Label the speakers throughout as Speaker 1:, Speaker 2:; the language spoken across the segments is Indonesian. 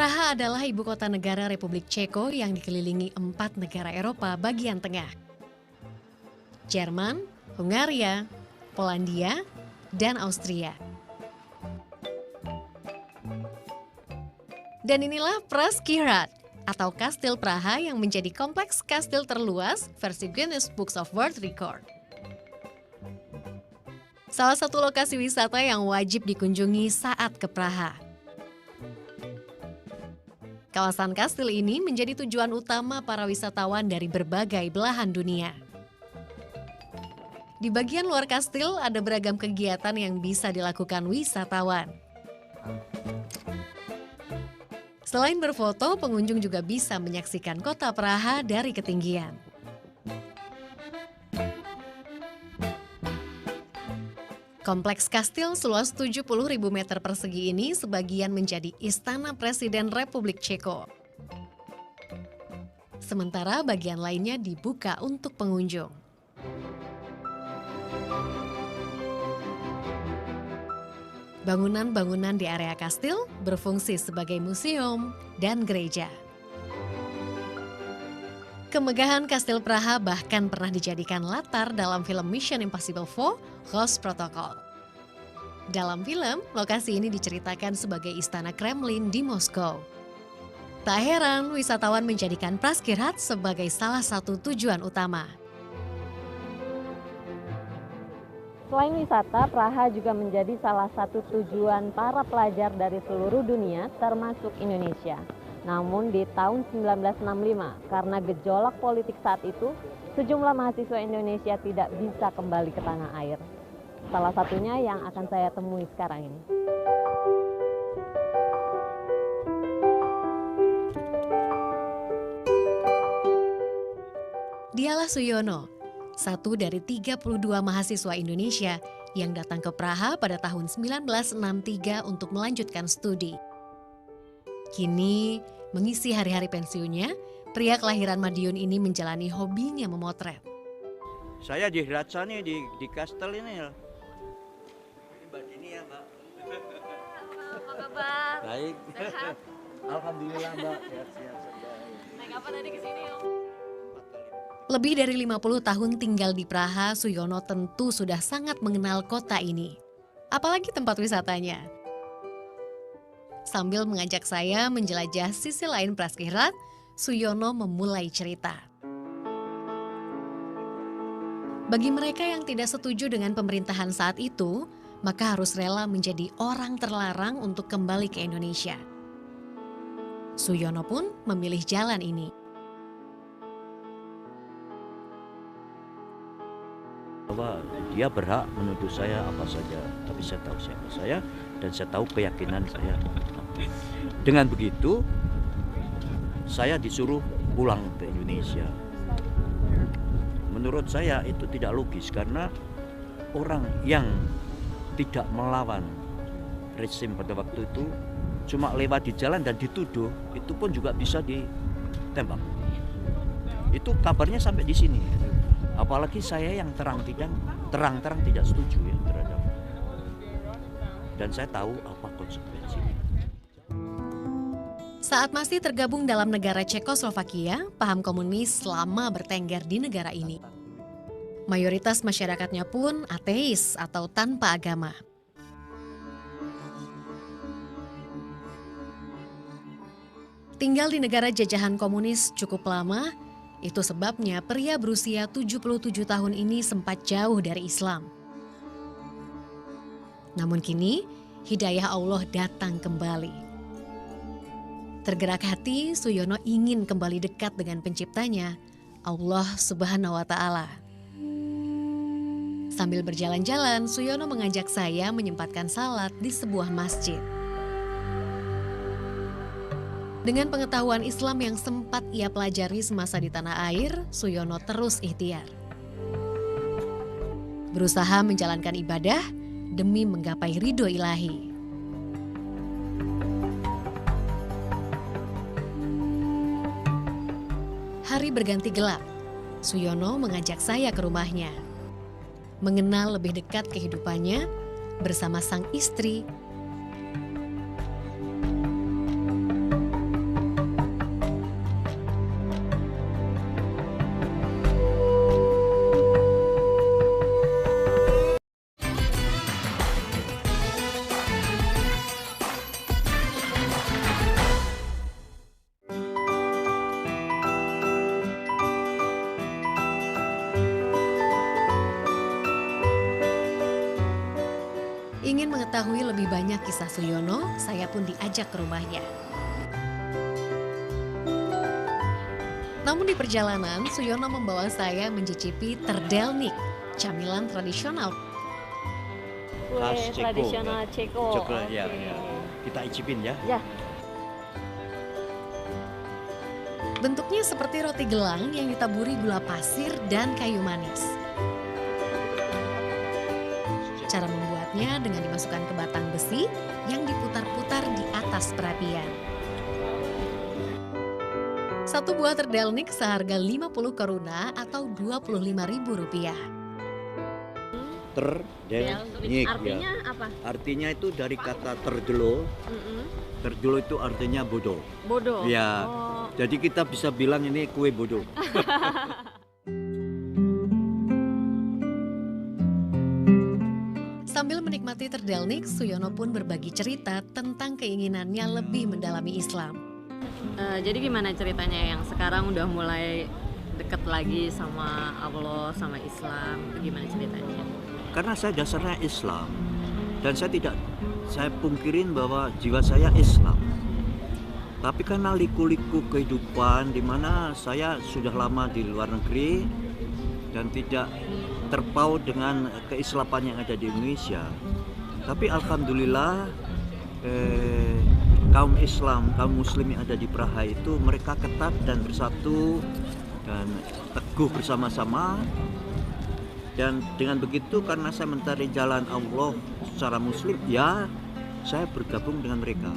Speaker 1: Praha adalah ibu kota negara Republik Ceko yang dikelilingi 4 negara Eropa bagian tengah. Jerman, Hungaria, Polandia, dan Austria. Dan inilah Pražský hrad, atau Kastil Praha yang menjadi kompleks kastil terluas versi Guinness Books of World Record. Salah satu lokasi wisata yang wajib dikunjungi saat ke Praha. Kawasan kastil ini menjadi tujuan utama para wisatawan dari berbagai belahan dunia. Di bagian luar kastil ada beragam kegiatan yang bisa dilakukan wisatawan. Selain berfoto, pengunjung juga bisa menyaksikan kota Praha dari ketinggian. Kompleks kastil seluas 70.000 meter persegi ini sebagian menjadi istana Presiden Republik Ceko. Sementara bagian lainnya dibuka untuk pengunjung. Bangunan-bangunan di area kastil berfungsi sebagai museum dan gereja. Kemegahan Kastil Praha bahkan pernah dijadikan latar dalam film Mission Impossible 4, Ghost Protocol. Dalam film, lokasi ini diceritakan sebagai Istana Kremlin di Moskow. Tak heran, wisatawan menjadikan Pražský hrad sebagai salah satu tujuan utama.
Speaker 2: Selain wisata, Praha juga menjadi salah satu tujuan para pelajar dari seluruh dunia, termasuk Indonesia. Namun di tahun 1965, karena gejolak politik saat itu, sejumlah mahasiswa Indonesia tidak bisa kembali ke tanah air. Salah satunya yang akan saya temui sekarang ini.
Speaker 1: Dialah Suyono, satu dari 32 mahasiswa Indonesia yang datang ke Praha pada tahun 1963 untuk melanjutkan studi. Kini, mengisi hari-hari pensiunnya, pria kelahiran Madiun ini menjalani hobinya memotret.
Speaker 3: Saya di Hradca nih, di kastel ini ya. Ini Mbak Dini ya, Mbak.
Speaker 2: Apa kabar?
Speaker 3: Baik.
Speaker 2: Sehat?
Speaker 3: Alhamdulillah, Mbak. Sehat.
Speaker 2: Naik apa tadi ke sini, Om?
Speaker 1: Lebih dari 50 tahun tinggal di Praha, Suyono tentu sudah sangat mengenal kota ini. Apalagi tempat wisatanya. Sambil mengajak saya menjelajah sisi lain Pražský hrad, Suyono memulai cerita. Bagi mereka yang tidak setuju dengan pemerintahan saat itu, maka harus rela menjadi orang terlarang untuk kembali ke Indonesia. Suyono pun memilih jalan ini.
Speaker 3: Bahwa dia berhak menuduh saya apa saja, tapi saya tahu siapa saya dan saya tahu keyakinan saya. Dengan begitu, saya disuruh pulang ke Indonesia. Menurut saya itu tidak logis karena orang yang tidak melawan rezim pada waktu itu cuma lewat di jalan dan dituduh, itu pun juga bisa ditembak. Itu kabarnya sampai di sini. Apalagi saya yang terang-terang tidak setuju ya terhadap, dan saya tahu apa konsekuensinya.
Speaker 1: Saat masih tergabung dalam negara Cekoslovakia, paham komunis lama bertengger di negara ini. Mayoritas masyarakatnya pun ateis atau tanpa agama. Tinggal di negara jajahan komunis cukup lama, itu sebabnya pria berusia 77 tahun ini sempat jauh dari Islam. Namun kini, hidayah Allah datang kembali. Tergerak hati, Suyono ingin kembali dekat dengan penciptanya, Allah Subhanahu wa Ta'ala. Sambil berjalan-jalan, Suyono mengajak saya menyempatkan salat di sebuah masjid. Dengan pengetahuan Islam yang sempat ia pelajari semasa di tanah air, Suyono terus ikhtiar. Berusaha menjalankan ibadah demi menggapai ridho ilahi. Hari berganti gelap, Suyono mengajak saya ke rumahnya. Mengenal lebih dekat kehidupannya bersama sang istri. Ingin mengetahui lebih banyak kisah Suyono, saya pun diajak ke rumahnya. Namun di perjalanan, Suyono membawa saya mencicipi terdelnik, camilan tradisional.
Speaker 2: Kue
Speaker 3: Ceko.
Speaker 2: tradisional Ceko.
Speaker 3: Coklat, ya,
Speaker 2: Oke.
Speaker 3: ya. Kita icipin ya.
Speaker 2: Ya.
Speaker 1: Bentuknya seperti roti gelang yang ditaburi gula pasir dan kayu manis. Cara membuatnya dengan dimasukkan ke batang besi yang diputar-putar di atas perapian. Satu buah terdelnik seharga 50 koruna atau Rp25.000.
Speaker 3: Terdelnik,
Speaker 2: Artinya
Speaker 3: ya.
Speaker 2: apa?
Speaker 3: Artinya itu dari kata terdelo. Terdelo itu artinya bodoh.
Speaker 2: Bodoh.
Speaker 3: Ya.
Speaker 2: Oh.
Speaker 3: Jadi kita bisa bilang ini kue bodoh.
Speaker 1: Sambil menikmati terdelnik, Suyono pun berbagi cerita tentang keinginannya lebih mendalami Islam.
Speaker 2: Jadi gimana ceritanya yang sekarang udah mulai deket lagi sama Allah, sama Islam? Itu gimana ceritanya?
Speaker 3: Karena saya dasarnya Islam dan saya pungkirin bahwa jiwa saya Islam. Tapi karena liku-liku kehidupan di mana saya sudah lama di luar negeri dan tidak terpaut dengan keislaman yang ada di Indonesia. Tapi alhamdulillah kaum Islam, kaum Muslim yang ada di Praha itu mereka ketat dan bersatu dan teguh bersama-sama. Dan dengan begitu karena saya mencari jalan Allah secara Muslim, ya saya bergabung dengan mereka.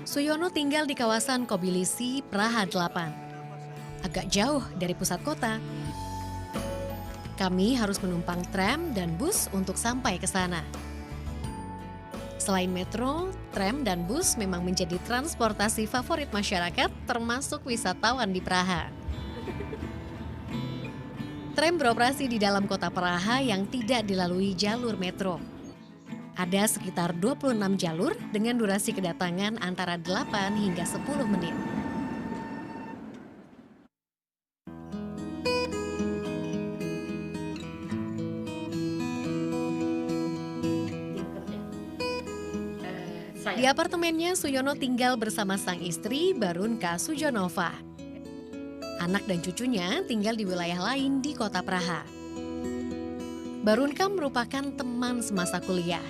Speaker 1: Suyono tinggal di kawasan Kobilisi, Praha 8. Agak jauh dari pusat kota. Kami harus menumpang tram dan bus untuk sampai ke sana. Selain metro, tram dan bus memang menjadi transportasi favorit masyarakat termasuk wisatawan di Praha. Tram beroperasi di dalam kota Praha yang tidak dilalui jalur metro. Ada sekitar 26 jalur dengan durasi kedatangan antara 8 hingga 10 menit. Di apartemennya, Suyono tinggal bersama sang istri, Barunka Sujonova. Anak dan cucunya tinggal di wilayah lain di kota Praha. Barunka merupakan teman semasa kuliah.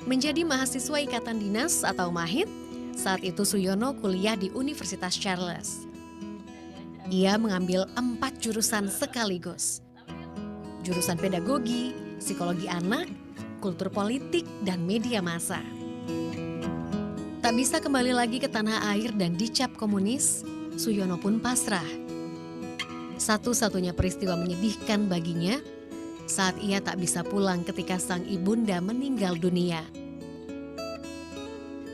Speaker 1: Menjadi mahasiswa ikatan dinas atau MAHIT, saat itu Suyono kuliah di Universitas Charles. Ia mengambil 4 jurusan sekaligus. Jurusan pedagogi, psikologi anak, kultur politik, dan media massa. Tak bisa kembali lagi ke tanah air dan dicap komunis, Suyono pun pasrah. Satu-satunya peristiwa menyedihkan baginya saat ia tak bisa pulang ketika sang ibunda meninggal dunia.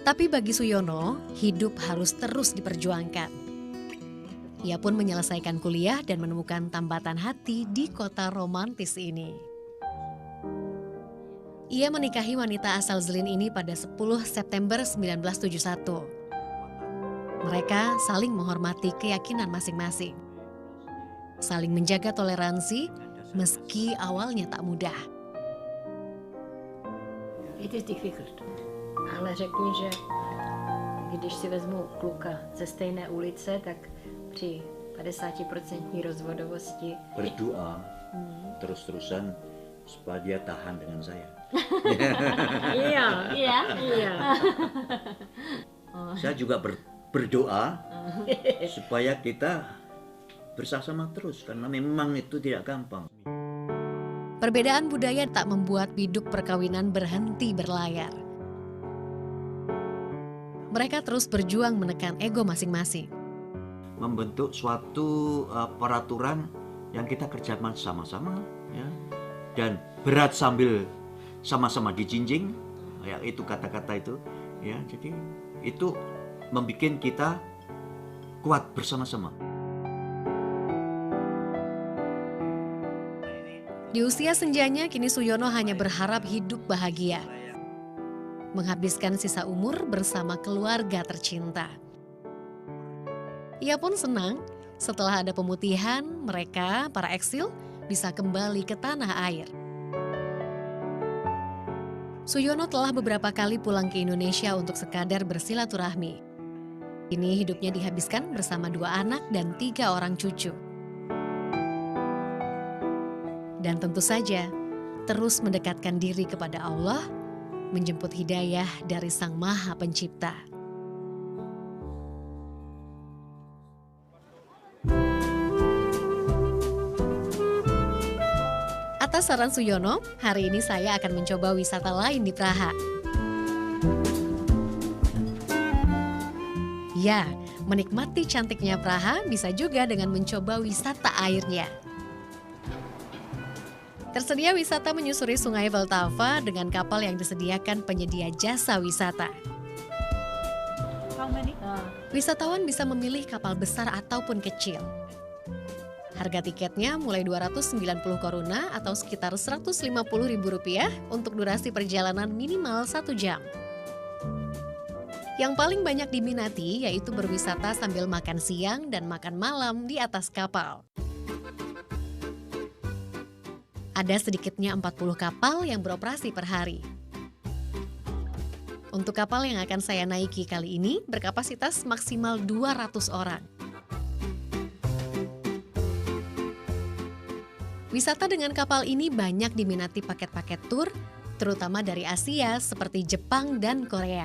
Speaker 1: Tapi bagi Suyono, hidup harus terus diperjuangkan. Ia pun menyelesaikan kuliah dan menemukan tambatan hati di kota romantis ini. Ia menikahi wanita asal Zlin ini pada 10 September 1971. Mereka saling menghormati keyakinan masing-masing. Saling menjaga toleransi, meski awalnya tak mudah.
Speaker 4: It is difficult. Ale řekni, že když si vezmu kluka ze stejné ulice, tak při 50% rozvodovosti
Speaker 3: Berdoa terus-terusan supaya dia tahan dengan saya.
Speaker 4: Iya, iya, iya.
Speaker 3: Saya juga berdoa supaya kita bersama terus karena memang itu tidak gampang.
Speaker 1: Perbedaan budaya tak membuat biduk perkawinan berhenti berlayar. Mereka terus berjuang menekan ego masing-masing.
Speaker 3: Membentuk suatu peraturan yang kita kerjakan sama-sama, ya, dan berat sambil sama-sama dijinjing, ya itu kata-kata itu, ya. Jadi itu membuat kita kuat bersama-sama.
Speaker 1: Di usia senjanya, kini Suyono hanya berharap hidup bahagia. Menghabiskan sisa umur bersama keluarga tercinta. Ia pun senang setelah ada pemutihan, mereka, para eksil, bisa kembali ke tanah air. Suyono telah beberapa kali pulang ke Indonesia untuk sekadar bersilaturahmi. Kini hidupnya dihabiskan bersama 2 anak dan 3 orang cucu. Dan tentu saja, terus mendekatkan diri kepada Allah, menjemput hidayah dari Sang Maha Pencipta. Atas saran Suyono, hari ini saya akan mencoba wisata lain di Praha. Ya, menikmati cantiknya Praha bisa juga dengan mencoba wisata airnya. Tersedia wisata menyusuri Sungai Vltava dengan kapal yang disediakan penyedia jasa wisata. Wisatawan bisa memilih kapal besar ataupun kecil. Harga tiketnya mulai 290 koruna atau sekitar Rp150.000 untuk durasi perjalanan minimal 1 jam. Yang paling banyak diminati yaitu berwisata sambil makan siang dan makan malam di atas kapal. Ada sedikitnya 40 kapal yang beroperasi per hari. Untuk kapal yang akan saya naiki kali ini berkapasitas maksimal 200 orang. Wisata dengan kapal ini banyak diminati paket-paket tur, terutama dari Asia seperti Jepang dan Korea.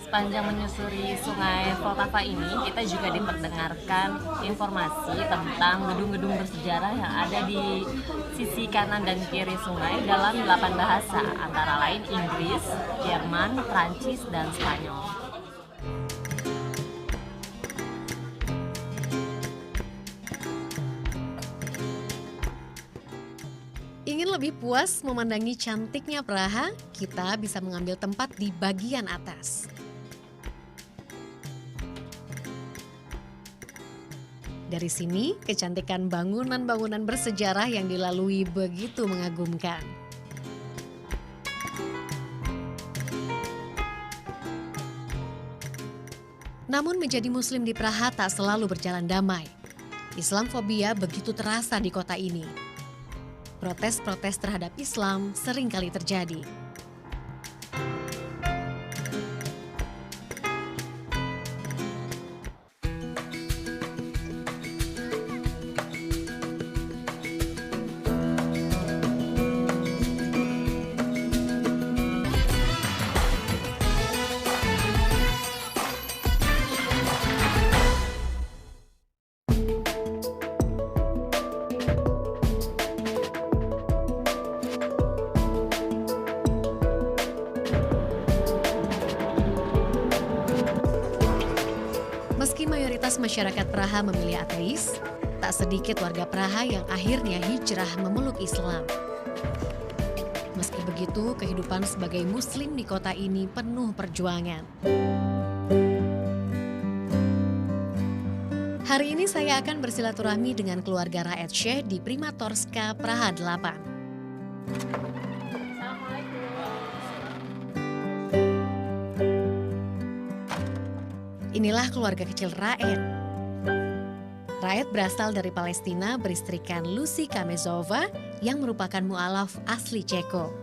Speaker 2: Sepanjang menyusuri Sungai Vltava ini, kita juga diperdengarkan informasi tentang gedung-gedung bersejarah yang ada di sisi kanan dan kiri sungai dalam 8 bahasa, antara lain Inggris, Jerman, Prancis, dan Spanyol.
Speaker 1: Ingin lebih puas memandangi cantiknya Praha, kita bisa mengambil tempat di bagian atas. Dari sini, kecantikan bangunan-bangunan bersejarah yang dilalui begitu mengagumkan. Namun menjadi muslim di Praha tak selalu berjalan damai. Islamfobia begitu terasa di kota ini. Protes-protes terhadap Islam sering kali terjadi. Meski mayoritas masyarakat Praha memilih ateis, tak sedikit warga Praha yang akhirnya hijrah memeluk Islam. Meski begitu, kehidupan sebagai muslim di kota ini penuh perjuangan. Hari ini saya akan bersilaturahmi dengan keluarga Raed Syekh di Primatorska, Praha 8. Inilah keluarga kecil Raed. Raed berasal dari Palestina beristrikan Lucy Kamezova yang merupakan mu'alaf asli Ceko.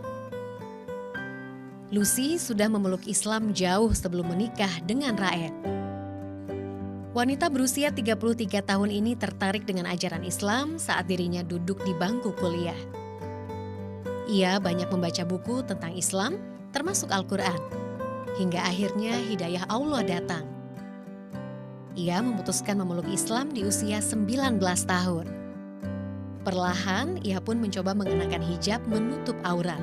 Speaker 1: Lucy sudah memeluk Islam jauh sebelum menikah dengan Raed. Wanita berusia 33 tahun ini tertarik dengan ajaran Islam saat dirinya duduk di bangku kuliah. Ia banyak membaca buku tentang Islam, termasuk Al-Quran. Hingga akhirnya hidayah Allah datang. Ia memutuskan memeluk Islam di usia 19 tahun. Perlahan, ia pun mencoba mengenakan hijab menutup aurat.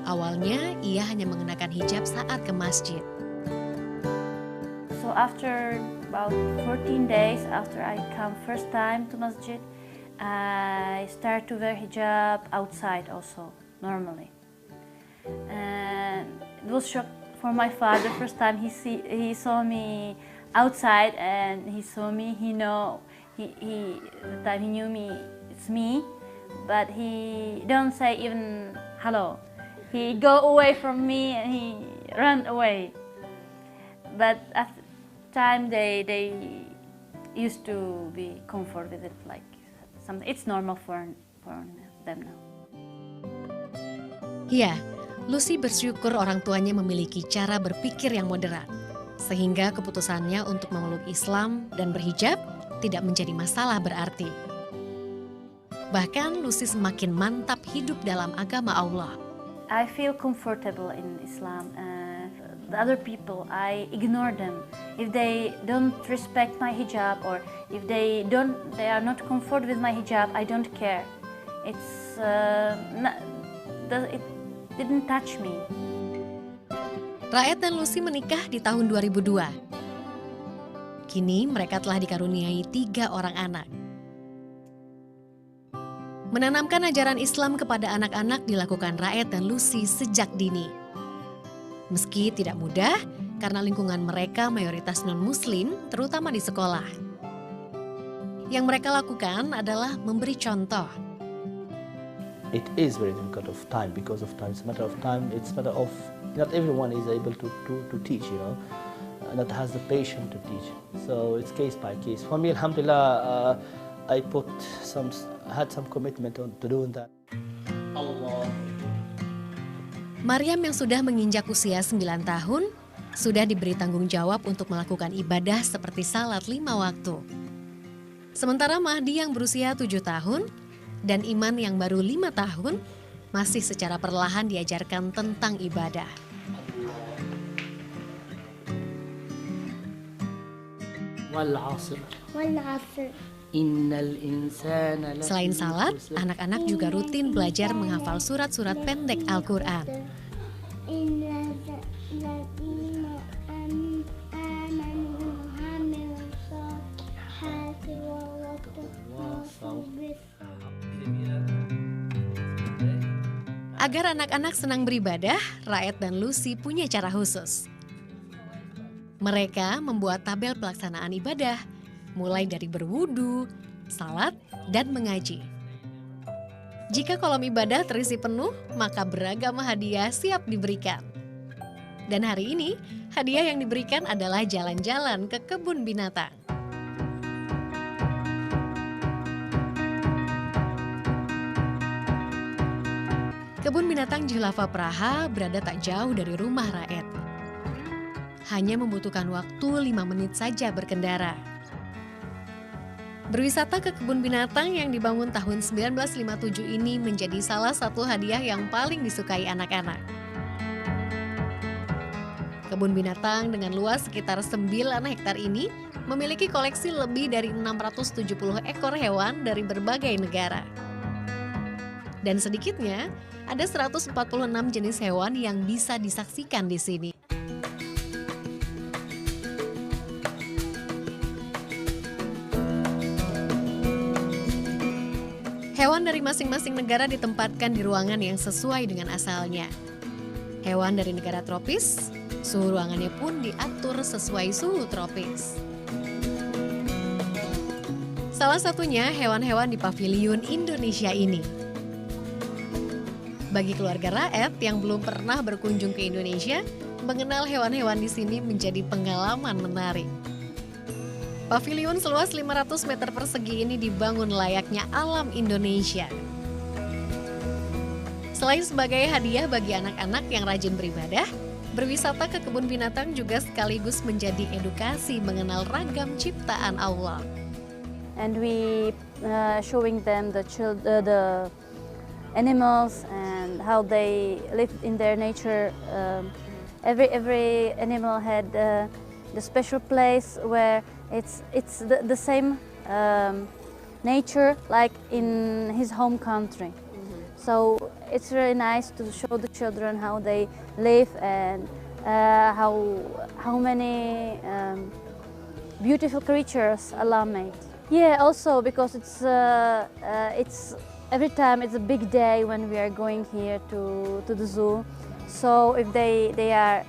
Speaker 1: Awalnya, ia hanya mengenakan hijab saat ke masjid.
Speaker 5: So after about 14 days after I come first time to masjid, I start to wear hijab outside also, normally. And it was shock for my father. First time he saw me outside and he saw me, the time he knew me, it's me, but he don't say even hello. he go away from me and he run away. But at the time they used to be comfort with it, like something. It's normal for them now.
Speaker 1: Ya, Lucy bersyukur orang tuanya memiliki cara berpikir yang moderat, sehingga keputusannya untuk memeluk Islam dan berhijab tidak menjadi masalah berarti. Bahkan Lucy semakin mantap hidup dalam agama Allah.
Speaker 5: I feel comfortable in Islam. The other people, I ignore them. If they don't respect my hijab or if they are not comfortable with my hijab, I don't care. It didn't touch me.
Speaker 1: Raed dan Lucy menikah di tahun 2002. Kini mereka telah dikaruniai 3 orang anak. Menanamkan ajaran Islam kepada anak-anak dilakukan Raed dan Lucy sejak dini. Meski tidak mudah, karena lingkungan mereka mayoritas non-muslim, terutama di sekolah. Yang mereka lakukan adalah memberi contoh.
Speaker 6: It is very difficult of time because of time. It's a matter of time. It's a matter of not everyone is able to teach, you know, not has the patience to teach. So it's case by case. For me, alhamdulillah, I had some commitment to doing that. Allah.
Speaker 1: Maryam yang sudah menginjak usia 9 tahun, sudah diberi tanggung jawab untuk melakukan ibadah seperti salat 5 waktu. Sementara Mahdi yang berusia 7 tahun dan Iman yang baru 5 tahun masih secara perlahan diajarkan tentang ibadah.
Speaker 7: Wal 'asr.
Speaker 1: Selain salat, anak-anak juga rutin belajar menghafal surat-surat pendek Al-Quran. Agar anak-anak senang beribadah, Raed dan Lucy punya cara khusus. Mereka membuat tabel pelaksanaan ibadah, mulai dari berwudu, salat, dan mengaji. Jika kolom ibadah terisi penuh, maka beragam hadiah siap diberikan. Dan hari ini, hadiah yang diberikan adalah jalan-jalan ke kebun binatang. Kebun binatang Jihlava Praha berada tak jauh dari rumah Raed. Hanya membutuhkan waktu 5 menit saja berkendara. Berwisata ke kebun binatang yang dibangun tahun 1957 ini menjadi salah satu hadiah yang paling disukai anak-anak. Kebun binatang dengan luas sekitar 9 hektar ini memiliki koleksi lebih dari 670 ekor hewan dari berbagai negara. Dan sedikitnya ada 146 jenis hewan yang bisa disaksikan di sini. Hewan dari masing-masing negara ditempatkan di ruangan yang sesuai dengan asalnya. Hewan dari negara tropis, suhu ruangannya pun diatur sesuai suhu tropis. Salah satunya hewan-hewan di paviliun Indonesia ini. Bagi keluarga Raed yang belum pernah berkunjung ke Indonesia, mengenal hewan-hewan di sini menjadi pengalaman menarik. Paviliun seluas 500 meter persegi ini dibangun layaknya alam Indonesia. Selain sebagai hadiah bagi anak-anak yang rajin beribadah, berwisata ke kebun binatang juga sekaligus menjadi edukasi mengenal ragam ciptaan Allah.
Speaker 5: And we showing them the animals and how they live in their nature. Every animal had the special place where it's the same nature like in his home country. So it's really nice to show the children how they live and how many beautiful creatures Allah made. Yeah, also because it's every time it's a big day when we are going here to the zoo. So if they are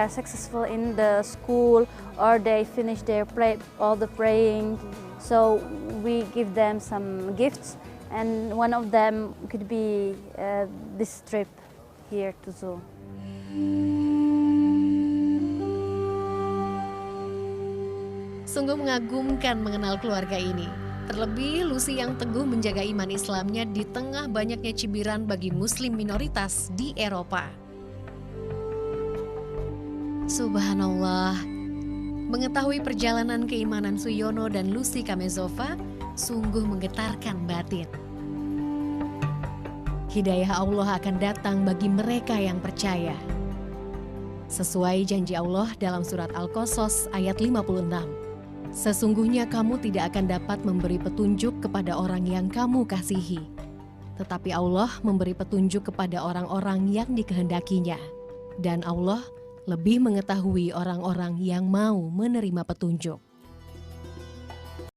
Speaker 5: successful in the school or they finish all the praying, so we give them some gifts and one of them could be this trip here to zoo.
Speaker 1: Sungguh mengagumkan mengenal keluarga ini. Terlebih Lucy yang teguh menjaga iman Islamnya di tengah banyaknya cibiran bagi muslim minoritas di Eropa. Subhanallah, mengetahui perjalanan keimanan Suyono dan Lucy Kamezova sungguh menggetarkan batin. Hidayah Allah akan datang bagi mereka yang percaya. Sesuai janji Allah dalam surat Al-Qasas ayat 56. Sesungguhnya kamu tidak akan dapat memberi petunjuk kepada orang yang kamu kasihi. Tetapi Allah memberi petunjuk kepada orang-orang yang dikehendakinya. Dan Allah lebih mengetahui orang-orang yang mau menerima petunjuk.